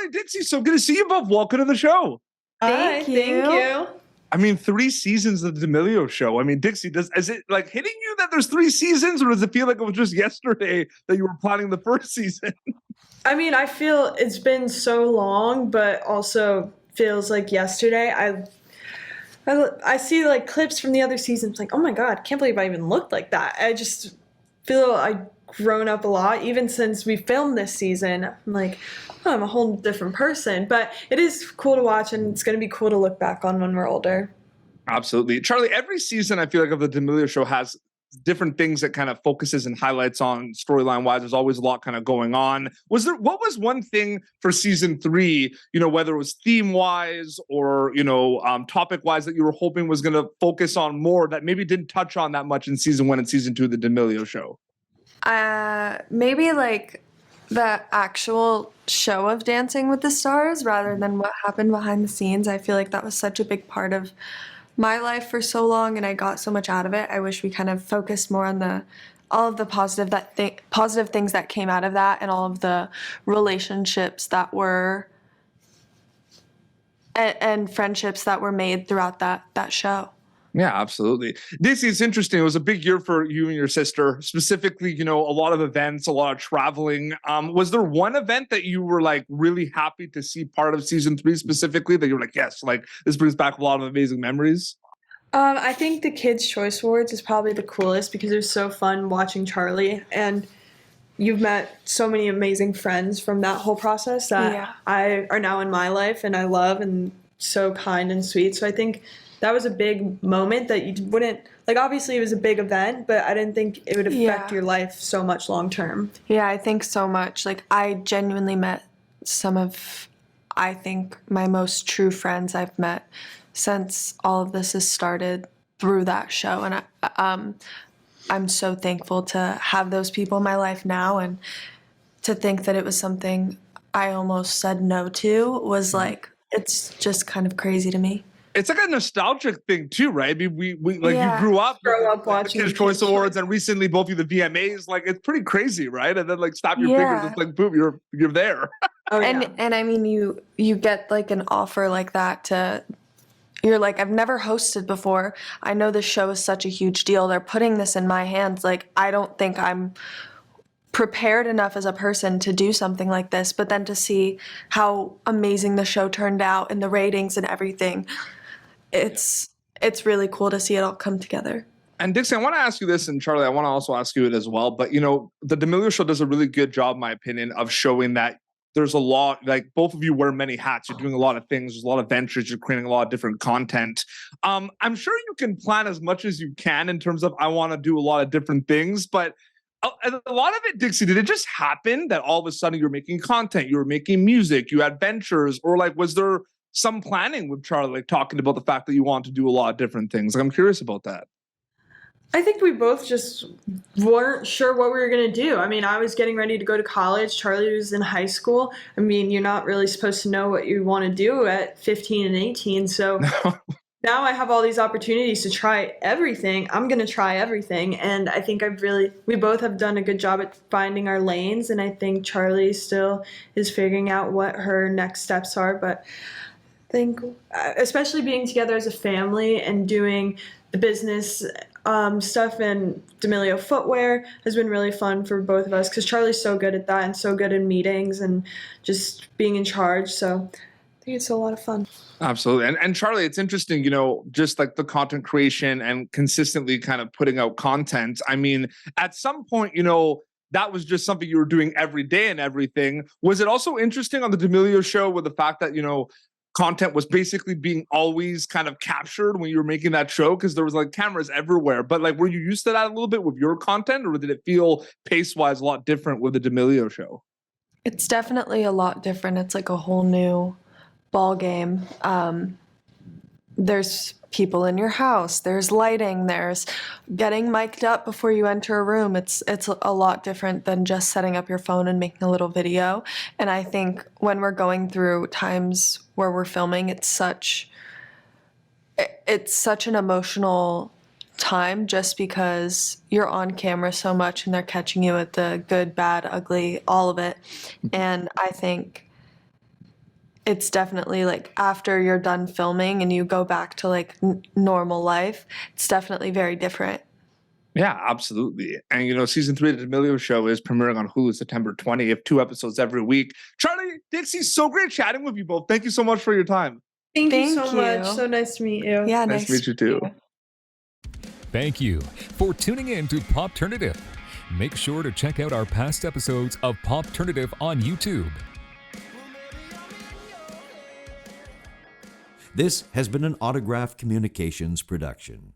Charli, Dixie, so good to see you both. Welcome to the show. Thank you. I mean, 3 seasons of the D'Amelio show. I mean, Dixie, is it like hitting you that there's 3 seasons, or does it feel like it was just yesterday that you were planning the first season? I mean, I feel it's been so long, but also feels like yesterday. I see like clips from the other seasons, like, oh my God, can't believe I even looked like that. I just feel I've grown up a lot, even since we filmed this season. I'm like, oh, I'm a whole different person. But it is cool to watch, and it's going to be cool to look back on when we're older. Absolutely. Charli, every season I feel like of the D'Amelio show has different things that kind of focuses and highlights on storyline wise. There's always a lot kind of going on. What was one thing for season 3, whether it was theme wise or, topic wise, that you were hoping was going to focus on more that maybe didn't touch on that much in season 1 and season 2 of the D'Amelio show? Maybe like the actual show of Dancing with the Stars rather than what happened behind the scenes. I feel like that was such a big part of my life for so long, and I got so much out of it. I wish we kind of focused more on all of the positive things that came out of that, and all of the relationships that were and friendships that were made throughout that show. Yeah, absolutely. Dixie, it's interesting. It was a big year for you and your sister, specifically, a lot of events, a lot of traveling. Was there one event that you were like really happy to see part of season 3 specifically that you were like, yes, like this brings back a lot of amazing memories? I think the Kids' Choice Awards is probably the coolest because it was so fun watching Charli, and you've met so many amazing friends from that whole process that are now in my life and I love, and so kind and sweet. So I think that was a big moment that you wouldn't, like, obviously it was a big event, but I didn't think it would affect your life so much long term. Yeah, I think so much. Like, I genuinely met some of, I think, my most true friends I've met since all of this has started through that show. And I'm so thankful to have those people in my life now, and to think that it was something I almost said no to was like, it's just kind of crazy to me. It's like a nostalgic thing too, right? I mean, we like you grew up watching the Kids' Choice Awards, and recently both of the VMAs. Like, it's pretty crazy, right? And then like snap your fingers, it's like boom, you're there. And I mean, you get like an offer like that you're like, I've never hosted before. I know this show is such a huge deal. They're putting this in my hands. Like, I don't think I'm prepared enough as a person to do something like this. But then to see how amazing the show turned out and the ratings and everything, it's really cool to see it all come together. And Dixie, I want to ask you this, and Charli, I want to also ask you it as well. But the D'Amelio show does a really good job, in my opinion, of showing that there's a lot, like, both of you wear many hats. You're doing a lot of things. There's a lot of ventures. You're creating a lot of different content. I'm sure you can plan as much as you can in terms of, I want to do a lot of different things. But a lot of it, Dixie, did it just happen that all of a sudden you're making content, you were making music, you had ventures, or like, was there some planning with Charli, like talking about the fact that you want to do a lot of different things? Like, I'm curious about that. I think we both just weren't sure what we were going to do. I mean, I was getting ready to go to college. Charli was in high school. I mean, you're not really supposed to know what you want to do at 15 and 18. So now I have all these opportunities to try everything. I'm going to try everything. And I think we both have done a good job at finding our lanes. And I think Charli still is figuring out what her next steps are. But I think especially being together as a family and doing the business stuff and D'Amelio footwear has been really fun for both of us, because Charli's so good at that and so good in meetings and just being in charge. So I think it's a lot of fun. Absolutely. And Charli, it's interesting, just like the content creation and consistently kind of putting out content. I mean, at some point, that was just something you were doing every day and everything. Was it also interesting on the D'Amelio show with the fact that, content was basically being always kind of captured when you were making that show, because there was like cameras everywhere? But like, were you used to that a little bit with your content, or did it feel pace-wise a lot different with the D'Amelio show? It's definitely a lot different. It's like a whole new ball game. There's people in your house, there's lighting, there's getting mic'd up before you enter a room. It's a lot different than just setting up your phone and making a little video. And I think when we're going through times where we're filming, it's such an emotional time, just because you're on camera so much and they're catching you at the good, bad, ugly, all of it. And I think it's definitely like after you're done filming and you go back to like normal life, it's definitely very different. Yeah, absolutely. And season 3 of the D'Amelio Show is premiering on Hulu September 20th, 2 episodes every week. Charli, Dixie, so great chatting with you both. Thank you so much for your time. Thank you Thank so much. you. So nice to meet you. Yeah, Nice to meet you too. Thank you for tuning in to Popternative. Make sure to check out our past episodes of Popternative on YouTube. This has been an Autograph Communications production.